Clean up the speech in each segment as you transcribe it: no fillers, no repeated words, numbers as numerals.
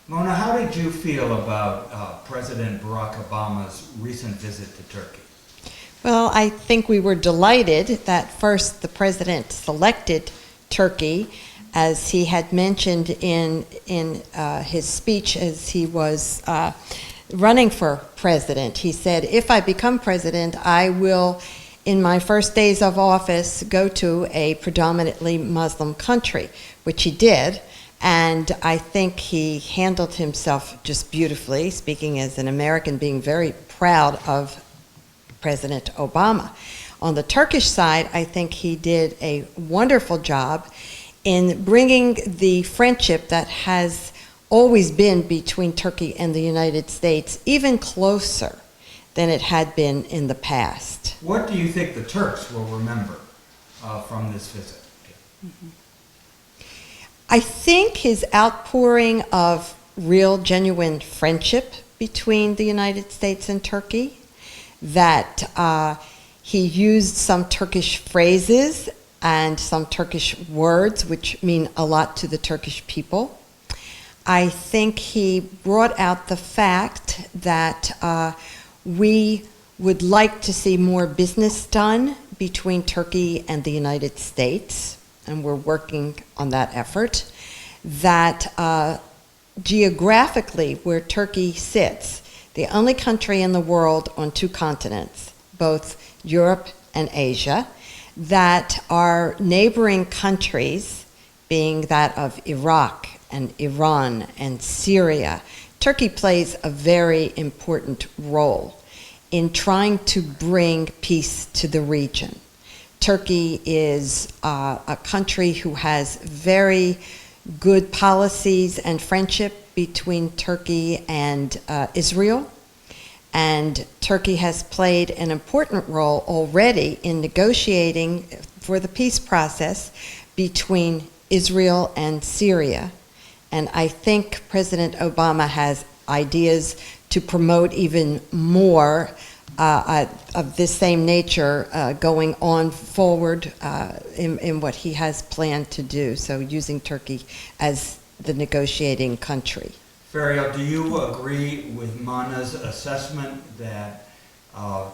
Mona, how did you feel about President Barack Obama's recent visit to Turkey? Well, I think we were delighted that first the president selected Turkey, as he had mentioned in his speech as he was running for president. He said, if I become president, I will, in my first days of office, go to a predominantly Muslim country, which he did. And I think he handled himself just beautifully, speaking as an American, being very proud of President Obama. On the Turkish side, I think he did a wonderful job in bringing the friendship that has always been between Turkey and the United States even closer than it had been in the past. What do you think the Turks will remember from this visit? Mm-hmm. I think his outpouring of real, genuine friendship between the United States and Turkey, that he used some Turkish phrases and some Turkish words which mean a lot to the Turkish people. I think he brought out the fact that we would like to see more business done between Turkey and the United States, and we're working on that effort, that geographically where Turkey sits, the only country in the world on two continents, both Europe and Asia, that our neighboring countries, being that of Iraq and Iran and Syria, Turkey plays a very important role in trying to bring peace to the region. Turkey is a country who has very good policies and friendship between Turkey and Israel. And Turkey has played an important role already in negotiating for the peace process between Israel and Syria. And I think President Obama has ideas to promote even more of this same nature going on forward in what he has planned to do, so using Turkey as the negotiating country. Ferial, do you agree with Mana's assessment that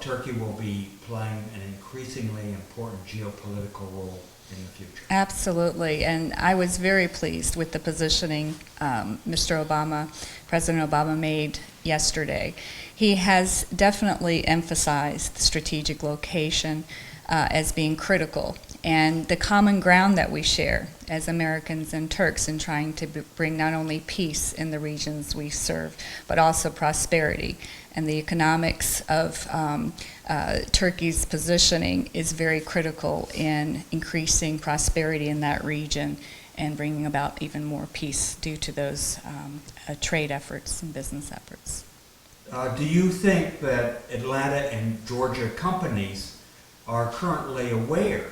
Turkey will be playing an increasingly important geopolitical role in the future? Absolutely, and I was very pleased with the positioning President Obama made yesterday. He has definitely emphasized the strategic location as being critical, and the common ground that we share as Americans and Turks in trying to bring not only peace in the regions we serve, but also prosperity. And the economics of Turkey's positioning is very critical in increasing prosperity in that region and bringing about even more peace due to those trade efforts and business efforts. Do you think that Atlanta and Georgia companies are currently aware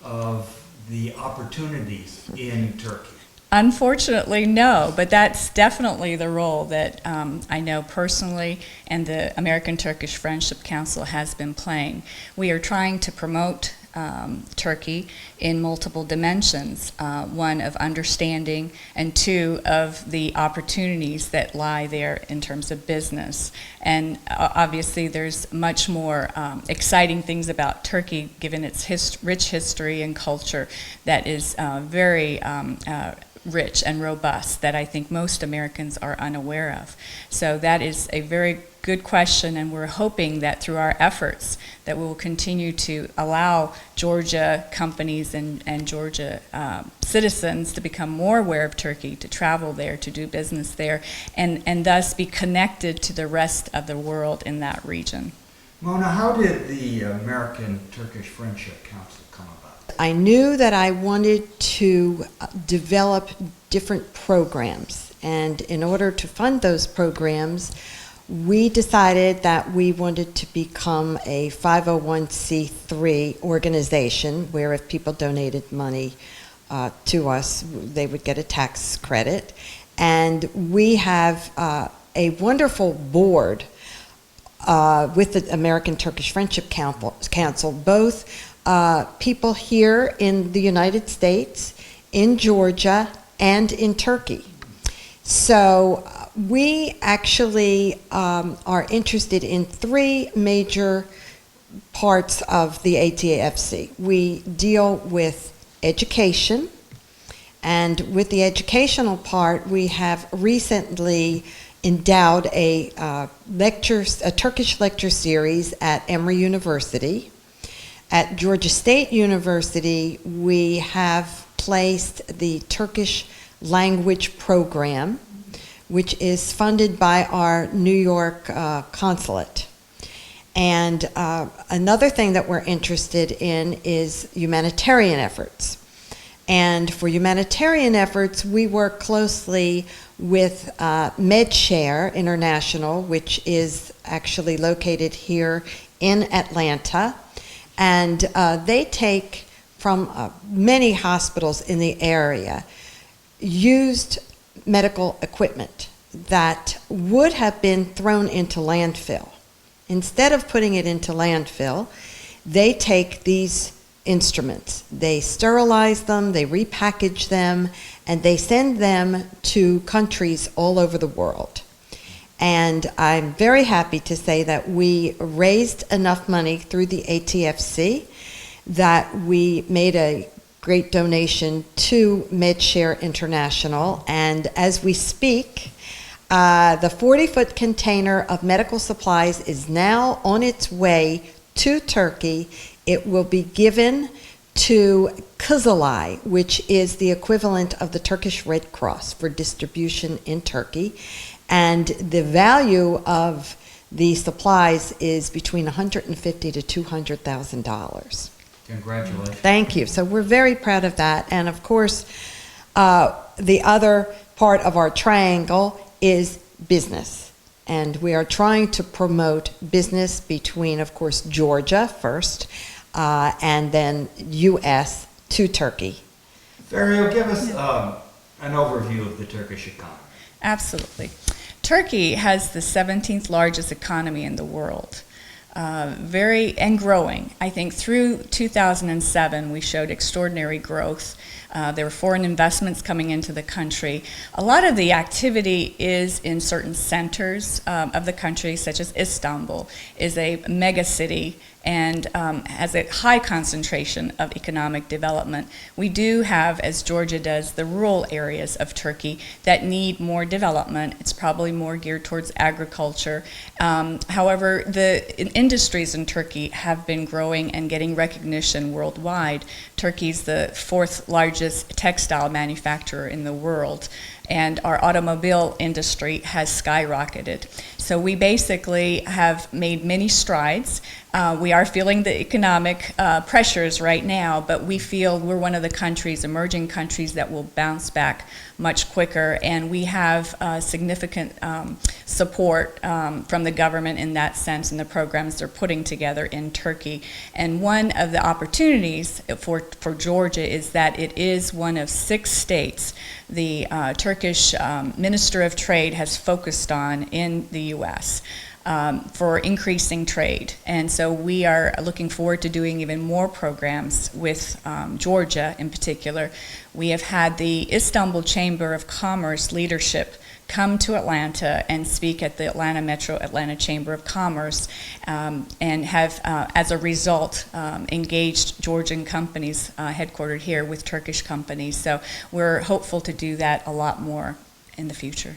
of the opportunities in Turkey? Unfortunately, no, but that's definitely the role that I know personally and the American Turkish Friendship Council has been playing. We are trying to promote Turkey in multiple dimensions, one of understanding and two of the opportunities that lie there in terms of business. And obviously there's much more exciting things about Turkey given its rich history and culture that is very rich and robust that I think most Americans are unaware of. So that is a very good question, and we're hoping that through our efforts that we will continue to allow Georgia companies and Georgia citizens to become more aware of Turkey, to travel there, to do business there, and thus be connected to the rest of the world in that region. Mona, how did the American Turkish Friendship Council come about? I knew that I wanted to develop different programs, and in order to fund those programs, we decided that we wanted to become a 501c3 organization where if people donated money to us, they would get a tax credit. And we have a wonderful board with the American Turkish Friendship Council, both people here in the United States, in Georgia, and in Turkey. So we actually are interested in three major parts of the ATFC. We deal with education, and with the educational part, we have recently endowed a Turkish lecture series at Emory University. At Georgia State University, we have placed the Turkish language program, which is funded by our New York consulate. And another thing that we're interested in is humanitarian efforts. And for humanitarian efforts, we work closely with MedShare International, which is actually located here in Atlanta. And they take from many hospitals in the area used medical equipment that would have been thrown into landfill. Instead of putting it into landfill, they take these instruments, they sterilize them, they repackage them, and they send them to countries all over the world. And I'm very happy to say that we raised enough money through the ATFC that we made a great donation to MedShare International, and as we speak, the 40-foot container of medical supplies is now on its way to Turkey. It will be given to Kızılay, which is the equivalent of the Turkish Red Cross, for distribution in Turkey. And the value of the supplies is between $150,000 to $200,000. Congratulations. Thank you. So we're very proud of that. And of course, the other part of our triangle is business. And we are trying to promote business between, of course, Georgia first, and then U.S. to Turkey. Ferio, give us an overview of the Turkish economy. Absolutely. Turkey has the 17th largest economy in the world. And growing. I think through 2007 we showed extraordinary growth. There were foreign investments coming into the country. A lot of the activity is in certain centers of the country, such as Istanbul, is a mega city and has a high concentration of economic development. We do have, as Georgia does, the rural areas of Turkey that need more development. It's probably more geared towards agriculture. However, the industries in Turkey have been growing and getting recognition worldwide. Turkey's the fourth largest textile manufacturer in the world, and our automobile industry has skyrocketed. So we basically have made many strides. We are feeling the economic pressures right now, but we feel we're one of the countries, emerging countries, that will bounce back much quicker, and we have significant support from the government in that sense, and the programs they're putting together in Turkey. And one of the opportunities for Georgia is that it is one of 6 states the Turkish Minister of Trade has focused on in the U.S. For increasing trade. And so we are looking forward to doing even more programs with Georgia in particular. We have had the Istanbul Chamber of Commerce leadership come to Atlanta and speak at the Atlanta Chamber of Commerce, and have, as a result, engaged Georgian companies headquartered here with Turkish companies. So we're hopeful to do that a lot more in the future.